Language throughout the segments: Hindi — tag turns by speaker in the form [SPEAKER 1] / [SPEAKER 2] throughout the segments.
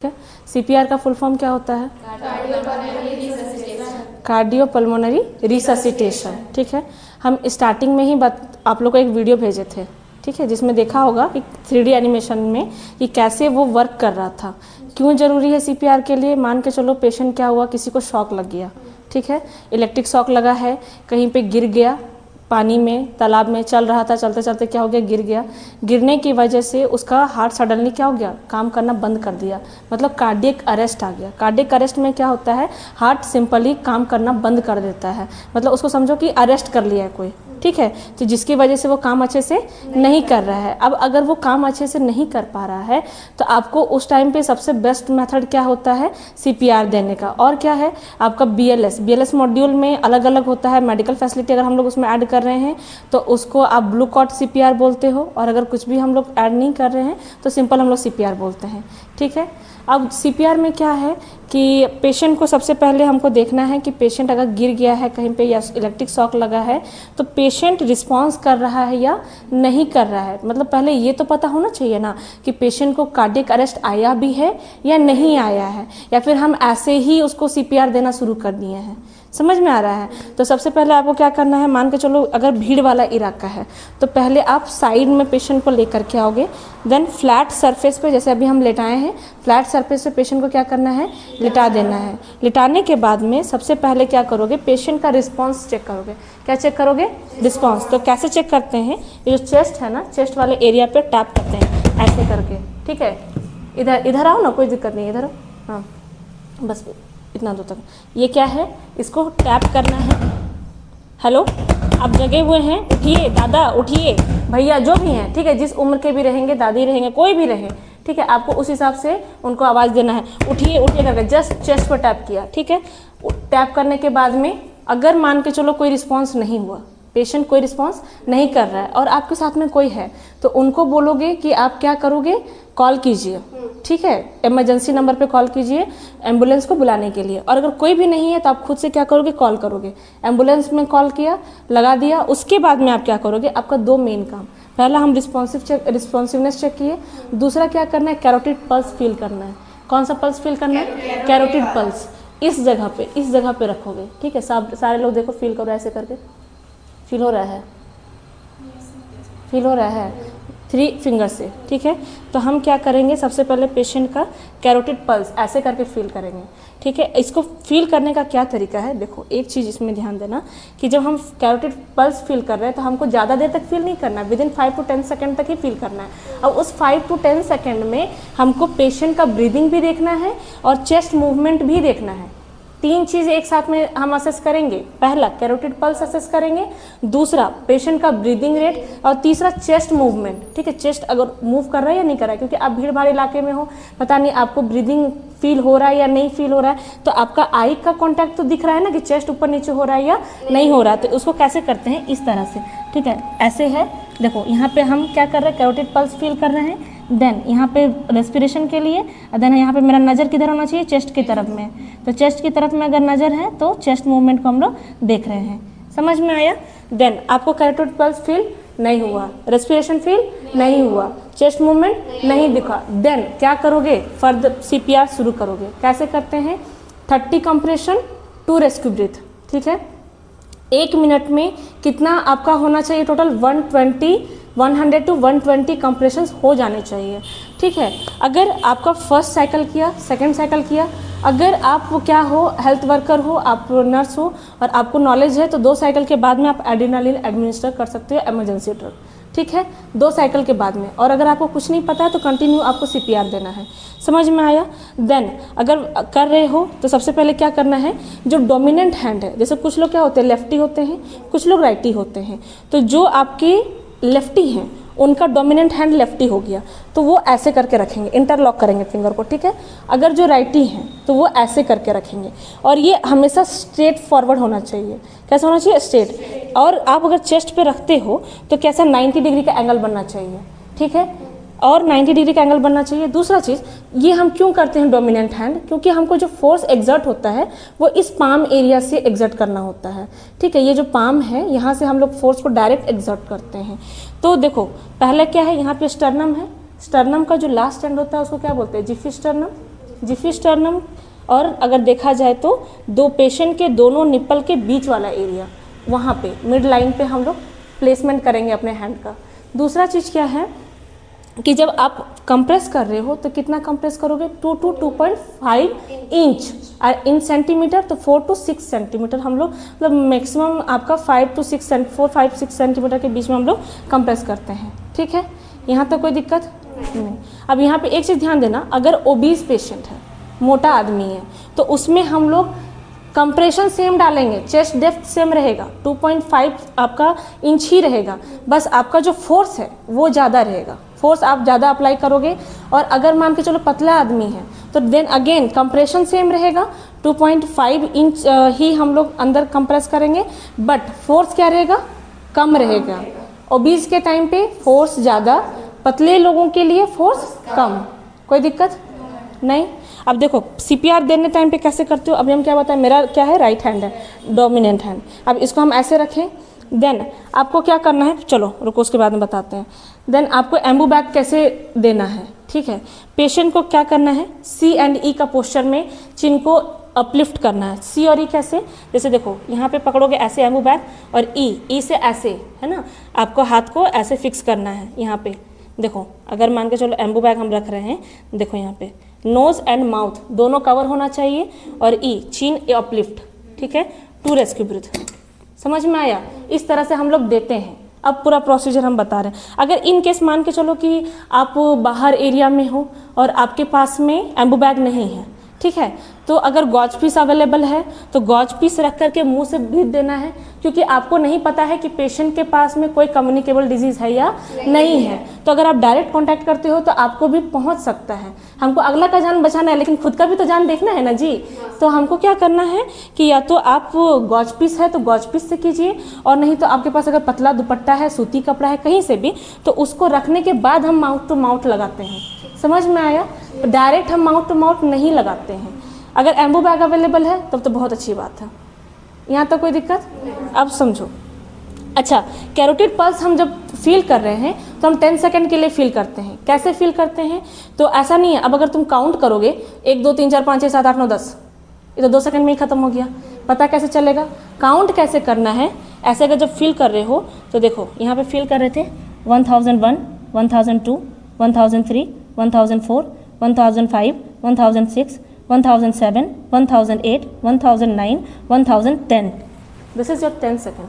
[SPEAKER 1] है। सीपीआर का फुल फॉर्म क्या होता है? Cardiopulmonary resuscitation. ठीक है, हम स्टार्टिंग में ही आप लोग को एक वीडियो भेजे थे, ठीक है, जिसमें देखा होगा कि 3D एनिमेशन में कि कैसे वो वर्क कर रहा था। क्यों जरूरी है सीपीआर के लिए? मान के चलो पेशेंट क्या हुआ, किसी को शॉक लग गया, ठीक है, इलेक्ट्रिक शॉक लगा है, कहीं पे गिर गया, पानी में, तालाब में चल रहा था, चलते चलते क्या हो गया, गिर गया। गिरने की वजह से उसका हार्ट सडनली क्या हो गया, काम करना बंद कर दिया, मतलब कार्डियक अरेस्ट आ गया। कार्डियक अरेस्ट में क्या होता है, हार्ट सिंपली काम करना बंद कर देता है, मतलब उसको समझो कि अरेस्ट कर लिया है कोई, ठीक है, तो जिसकी वजह से वो काम अच्छे से नहीं कर रहा है। अब अगर वो काम अच्छे से नहीं कर पा रहा है तो आपको उस टाइम पे सबसे बेस्ट मेथड क्या होता है, सीपीआर देने का। और क्या है आपका बीएलएस मॉड्यूल में अलग अलग होता है, मेडिकल फैसिलिटी अगर हम लोग उसमें ऐड कर रहे हैं तो उसको आप ब्लू कॉट सीपीआर बोलते हो, और अगर कुछ भी हम लोग ऐड नहीं कर रहे हैं तो सिंपल हम लोग सीपीआर बोलते हैं, ठीक है। अब सीपीआर में क्या है कि पेशेंट को सबसे पहले हमको देखना है कि पेशेंट अगर गिर गया है कहीं पे या इलेक्ट्रिक शॉक लगा है तो पेशेंट रिस्पॉन्स कर रहा है या नहीं कर रहा है। मतलब पहले ये तो पता होना चाहिए ना कि पेशेंट को कार्डियक अरेस्ट आया भी है या नहीं आया है, या फिर हम ऐसे ही उसको सीपीआर देना शुरू कर दिए हैं। समझ में आ रहा है? तो सबसे पहले आपको क्या करना है, मान के चलो अगर भीड़ वाला इलाका है तो पहले आप साइड में पेशेंट को लेकर के आओगे, देन फ्लैट सरफेस पे, जैसे अभी हम लेटाए हैं, फ्लैट सरफेस पे पेशेंट को क्या करना है, लिटा देना है। लिटाने के बाद में सबसे पहले क्या करोगे, पेशेंट का रिस्पॉन्स चेक करोगे। क्या चेक करोगे? रिस्पॉन्स। तो कैसे चेक करते हैं, ये जो चेस्ट है ना, चेस्ट वाले एरिया पे टैप करते हैं ऐसे करके, ठीक है। इधर आओ ना, कोई दिक्कत नहीं, इधर आओ, हाँ बस इतना दूर तक। ये क्या है, इसको टैप करना है। हेलो, आप जगे हुए हैं, उठिए दादा, उठिए भैया, जो भी हैं, ठीक है, जिस उम्र के भी रहेंगे, दादी रहेंगे, कोई भी रहे, ठीक है, आपको उस हिसाब से उनको आवाज़ देना है, उठिए उठिए करके जस्ट चेस्ट पर टैप किया, ठीक है। टैप करने के बाद में अगर मान के चलो कोई रिस्पॉन्स नहीं हुआ, पेशेंट कोई रिस्पॉन्स नहीं कर रहा है और आपके साथ में कोई है, तो उनको बोलोगे कि आप क्या करोगे, कॉल कीजिए, ठीक है, इमरजेंसी नंबर पे कॉल कीजिए एम्बुलेंस को बुलाने के लिए। और अगर कोई भी नहीं है तो आप खुद से क्या करोगे, कॉल करोगे, एम्बुलेंस में कॉल किया, लगा दिया। उसके बाद में आप क्या करोगे, आपका दो मेन काम, पहला हम रिस्पॉन्सिवनेस चेक किए, दूसरा क्या करना है, कैरोटिड पल्स फील करना है। कौन सा पल्स फील करना है, कैरोटिड पल्स। इस जगह पे रखोगे, ठीक है। सारे लोग देखो, फील करो ऐसे करके, फील हो रहा है, फील हो रहा है 3 फिंगर से, ठीक है। तो हम क्या करेंगे, सबसे पहले पेशेंट का कैरोटिड पल्स ऐसे करके फील करेंगे, ठीक है। इसको फील करने का क्या तरीका है, देखो एक चीज़ इसमें ध्यान देना कि जब हम कैरोटिड पल्स फील कर रहे हैं तो हमको ज़्यादा देर तक फील नहीं करना है, विदिन 5 to 10 सेकेंड तक ही फील करना है। अब उस 5 to 10 सेकेंड में हमको पेशेंट का ब्रीदिंग भी देखना है और चेस्ट मूवमेंट भी देखना है। 3 चीज़ एक साथ में हम असेस करेंगे, पहला कैरोटिड पल्स असेस करेंगे, दूसरा पेशेंट का ब्रीदिंग रेट, और तीसरा चेस्ट मूवमेंट, ठीक है, चेस्ट अगर मूव कर रहा है या नहीं कर रहा है, क्योंकि आप भीड़ भाड़ इलाके में हो, पता नहीं आपको ब्रीदिंग फील हो रहा है या नहीं फील हो रहा है, तो आपका आई का कांटेक्ट तो दिख रहा है ना कि चेस्ट ऊपर नीचे हो रहा है या नहीं हो रहा है। तो उसको कैसे करते हैं, इस तरह से, ठीक है, ऐसे है, देखो यहाँ पे हम क्या कर रहे हैं, कैरोटिड पल्स फील कर रहे हैं, देन यहाँ पे रेस्पिरेशन के लिए, देन यहाँ पे मेरा नज़र किधर होना चाहिए, चेस्ट की तरफ में, तो चेस्ट की तरफ में अगर नज़र है तो चेस्ट मूवमेंट को हम लोग देख रहे हैं। समझ में आया? देन आपको कैरोटिड पल्स फील नहीं हुआ, रेस्पिरेशन फील नहीं हुआ, चेस्ट मूवमेंट नहीं दिखा, देन क्या करोगे, फर्दर सीपीआर शुरू करोगे। कैसे करते हैं, 30 कंप्रेशन 2 रेस्क्यू ब्रीथ, ठीक है। 1 मिनट में कितना आपका होना चाहिए, टोटल 100 to 120 कंप्रेशंस हो जाने चाहिए, ठीक है। अगर आपका फर्स्ट साइकिल किया, सेकंड साइकिल किया, अगर आप क्या हो, हेल्थ वर्कर हो, आप नर्स हो और आपको नॉलेज है, तो 2 साइकिल के बाद में आप एड्रेनालिन एडमिनिस्टर कर सकते हो, इमरजेंसी ड्रग, ठीक है, 2 साइकिल के बाद में। और अगर आपको कुछ नहीं पता है तो कंटिन्यू आपको सीपीआर देना है। समझ में आया? देन अगर कर रहे हो तो सबसे पहले क्या करना है, जो डोमिनेंट हैंड है, जैसे कुछ लोग क्या होते हैं, लेफ्टी होते हैं, कुछ लोग राइटी होते हैं, तो जो आपके लेफ्टी हैं उनका डोमिनेंट हैंड लेफ्टी हो गया तो वो ऐसे करके रखेंगे, इंटरलॉक करेंगे फिंगर को, ठीक है। अगर जो राइटी हैं तो वो ऐसे करके रखेंगे, और ये हमेशा स्ट्रेट फॉरवर्ड होना चाहिए। कैसा होना चाहिए, स्ट्रेट। और आप अगर चेस्ट पे रखते हो तो कैसा 90 डिग्री का एंगल बनना चाहिए, ठीक है, और 90 डिग्री का एंगल बनना चाहिए। दूसरा चीज़, ये हम क्यों करते हैं डोमिनेंट हैंड, क्योंकि हमको जो फोर्स एग्जर्ट होता है वो इस पाम एरिया से एग्जर्ट करना होता है, ठीक है। ये जो पाम है यहाँ से हम लोग फोर्स को डायरेक्ट एग्जर्ट करते हैं। तो देखो पहले क्या है, यहाँ पे स्टर्नम है, स्टर्नम का जो लास्ट एंड होता है उसको क्या बोलते हैं, जिफी स्टर्नम, जिफिस्टर्नम, और अगर देखा जाए तो दो पेशेंट के दोनों निप्पल के बीच वाला एरिया, वहाँ पे मिड लाइन पे हम लोग प्लेसमेंट करेंगे अपने हैंड का। दूसरा चीज़ क्या है कि जब आप कंप्रेस कर रहे हो तो कितना कंप्रेस करोगे, 2 to 2.5 इंच, और इन सेंटीमीटर तो 4 to 6 सेंटीमीटर हम लोग, मतलब मैक्सिमम आपका 4, 5, 6 सेंटीमीटर के बीच में हम लोग कंप्रेस करते हैं। ठीक है, यहाँ तक कोई दिक्कत नहीं। अब यहाँ पे एक चीज़ ध्यान देना, अगर ओबीज पेशेंट है, मोटा आदमी है, तो उसमें हम लोग कंप्रेशन सेम डालेंगे, चेस्ट डेप्थ सेम रहेगा, 2.5 आपका इंच ही रहेगा, बस आपका जो फोर्स है वो ज़्यादा रहेगा, फोर्स आप ज़्यादा अप्लाई करोगे। और अगर मान के चलो पतला आदमी है तो देन अगेन कंप्रेशन सेम रहेगा, 2.5 इंच ही हम लोग अंदर कंप्रेस करेंगे, बट फोर्स क्या रहेगा, कम रहेगा। ओबीज के टाइम पे फोर्स ज़्यादा, पतले लोगों के लिए फोर्स कम। कोई दिक्कत नहीं। अब देखो सीपीआर देने टाइम पे कैसे करते हो, अभी हम क्या बताएं, मेरा क्या है, राइट हैंड है, डोमिनेंट हैंड। अब इसको हम ऐसे रखें, देन आपको क्या करना है, चलो रुको उसके बाद में बताते हैं। देन आपको एम्बू बैग कैसे देना है, ठीक है। पेशेंट को क्या करना है, सी एंड ई का पोस्चर में चिन को अपलिफ्ट करना है। सी और ई कैसे, जैसे देखो यहाँ पे पकड़ोगे ऐसे एम्बू बैग, और ई से ऐसे, है ना, आपको हाथ को ऐसे फिक्स करना है यहाँ पे। देखो अगर मान के चलो एम्बू बैग हम रख रहे हैं, देखो यहाँ पे नोज एंड माउथ दोनों कवर होना चाहिए, और ई चिन अपलिफ्ट, ठीक है, टू रेस्क्यू ब्रीथ। समझ में आया, इस तरह से हम लोग देते हैं। अब पूरा प्रोसीजर हम बता रहे हैं। अगर इन केस मान के चलो कि आप बाहर एरिया में हो और आपके पास में एम्बू बैग नहीं है, ठीक है, तो अगर गॉज पीस अवेलेबल है तो गॉज पीस रख करके मुंह से ब्रीथ देना है, क्योंकि आपको नहीं पता है कि पेशेंट के पास में कोई कम्युनिकेबल डिजीज़ है या नहीं है। तो अगर आप डायरेक्ट कांटेक्ट करते हो तो आपको भी पहुंच सकता है। हमको अगला का जान बचाना है, लेकिन खुद का भी तो जान देखना है ना जी। तो हमको क्या करना है कि या तो आप गॉज पीस है तो गॉज पीस से कीजिए, और नहीं तो आपके पास अगर पतला दुपट्टा है, सूती कपड़ा है, कहीं से भी, तो उसको रखने के बाद हम माउथ टू माउथ लगाते हैं। समझ में आया, डायरेक्ट हम माउथ टू माउथ नहीं लगाते हैं। अगर एम्बू बैग अवेलेबल है तब तो बहुत अच्छी बात है। यहाँ तक कोई दिक्कत, अब समझो। अच्छा, कैरोटिड पल्स हम जब फील कर रहे हैं तो हम 10 सेकंड के लिए फील करते हैं। कैसे फील करते हैं, तो ऐसा नहीं है, अब अगर तुम काउंट करोगे 1 2 3 4 5 6 7 8 9 10, ये तो 2 सेकंड में ही खत्म हो गया। पता कैसे चलेगा, काउंट कैसे करना है। ऐसे अगर जब फील कर रहे हो तो देखो यहाँ पे फील कर रहे थे 1001, 1002, 1003, 1004, 1005, 1006, 1007, 1008, 1009, 1010। दिस इज योर 10 सेकेंड,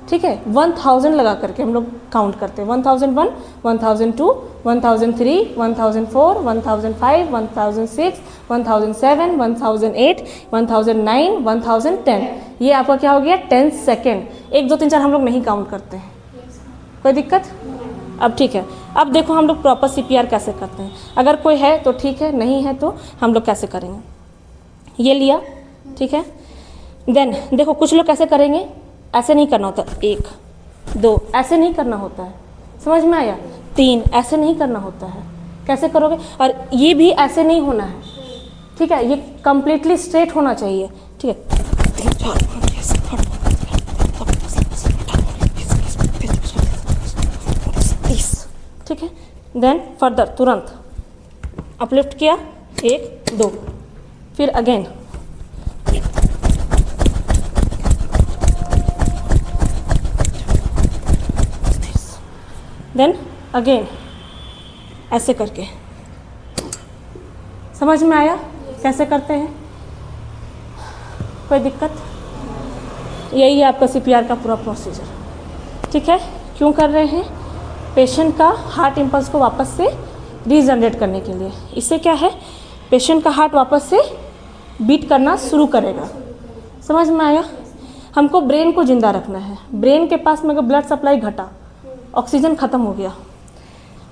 [SPEAKER 1] ठीक है। 1000 लगा करके हम लोग काउंट करते हैं। 1001, 1002, 1003, 1004, 1005, 1006, 1007, 1008, 1009, 1010। ये आपका क्या हो गया, 10 सेकेंड। 1 2 3 4 हम लोग नहीं काउंट करते हैं। कोई दिक्कत, अब ठीक है। अब देखो हम लोग प्रॉपर सीपीआर कैसे करते हैं। अगर कोई है तो ठीक है, नहीं है तो हम लोग कैसे करेंगे। ये लिया, ठीक है। देन देखो कुछ लोग कैसे करेंगे, ऐसे नहीं करना होता, 1 2 ऐसे नहीं करना होता है। समझ में आया, 3 ऐसे नहीं करना होता है। कैसे करोगे, और ये भी ऐसे नहीं होना है, ठीक है। ये कंप्लीटली स्ट्रेट होना चाहिए, ठीक है। ठीक है। देन फर्दर तुरंत अपलिफ्ट किया, 1 2, फिर अगेन, देन अगेन, ऐसे करके। समझ में आया कैसे करते हैं, कोई दिक्कत। यही है आपका सीपीआर का पूरा प्रोसीजर, ठीक है। क्यों कर रहे हैं, पेशेंट का हार्ट इम्पल्स को वापस से रीजनरेट करने के लिए। इससे क्या है, पेशेंट का हार्ट वापस से बीट करना शुरू करेगा। समझ में आया। हमको ब्रेन को जिंदा रखना है। ब्रेन के पास में अगर ब्लड सप्लाई घटा, ऑक्सीजन ख़त्म हो गया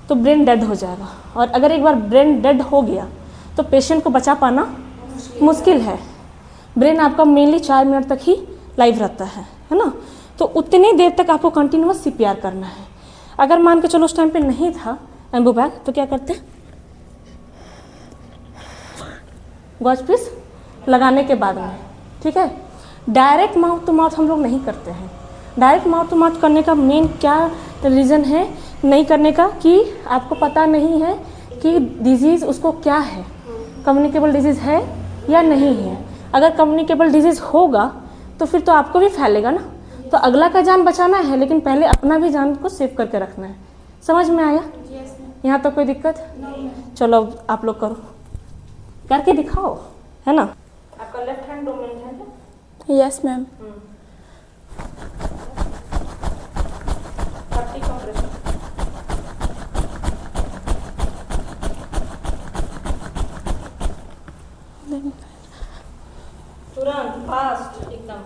[SPEAKER 1] तो ब्रेन डेड हो जाएगा, और अगर एक बार ब्रेन डेड हो गया तो पेशेंट को बचा पाना मुश्किल है। ब्रेन आपका मेनली 4 मिनट तक ही लाइव रहता है ना। तो उतनी देर तक आपको कंटिन्यूअस सीपीआर करना है। अगर मान के चलो उस टाइम पे नहीं था एम्बू बैग, तो क्या करते, गॉज पीस लगाने के बाद में, ठीक है। डायरेक्ट माउथ टू माउथ हम लोग नहीं करते हैं। डायरेक्ट माउथ टू माउथ करने का मेन क्या रीज़न है नहीं करने का, कि आपको पता नहीं है कि डिजीज़ उसको क्या है, कम्युनिकेबल डिजीज़ है या नहीं है। अगर कम्युनिकेबल डिजीज़ होगा तो फिर तो आपको भी फैलेगा ना, तो अगला का जान बचाना है लेकिन पहले अपना भी जान को सेव करके रखना है। समझ में आया? यहाँ तो कोई दिक्कत? चलो अब आप लोग करो, करके दिखाओ, है ना। आपका लेफ्ट हैंड डोमिनेंट है क्या?
[SPEAKER 2] Yes ma'am.
[SPEAKER 1] 30 कंप्रेशन। तुरंत फास्ट एकदम।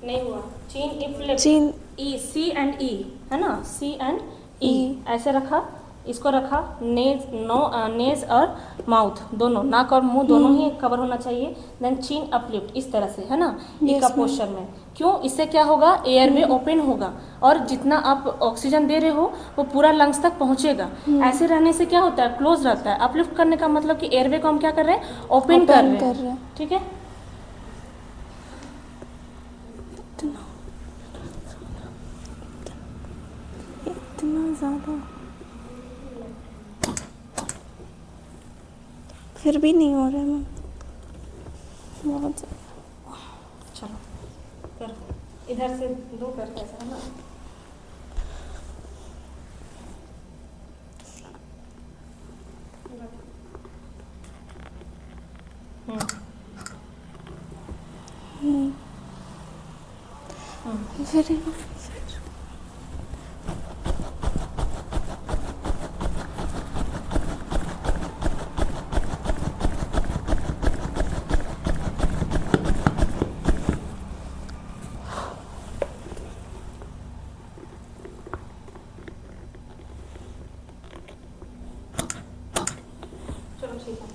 [SPEAKER 1] नहीं हुआ। चीन इफ लिप,
[SPEAKER 2] चीन
[SPEAKER 1] ई, सी एंड ई, है ना, सी एंड ई ऐसे रखा, इसको रखा, नेज और माउथ दोनों, नाक और मुंह दोनों ही कवर होना चाहिए। देन चीन अपलिफ्ट इस तरह से, है ना, ई का पोस्चर में। क्यों? इससे क्या होगा, एयरवे ओपन होगा और जितना आप ऑक्सीजन दे रहे हो वो पूरा लंग्स तक पहुंचेगा। ऐसे रहने से क्या होता है, क्लोज रहता है। अपलिफ्ट करने का मतलब कि एयरवे को हम क्या कर रहे हैं, ओपन कर रहे हैं। ठीक है,
[SPEAKER 2] इतना ज़्यादा फिर भी नहीं हो रहा है मैम, बहुत ज़्यादा।
[SPEAKER 1] चलो कर, इधर से दो करके ऐसा, है ना।
[SPEAKER 2] फिर
[SPEAKER 1] चलो ठीक है।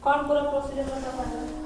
[SPEAKER 1] कौन पूरा प्रोसीजर बता पाएगा?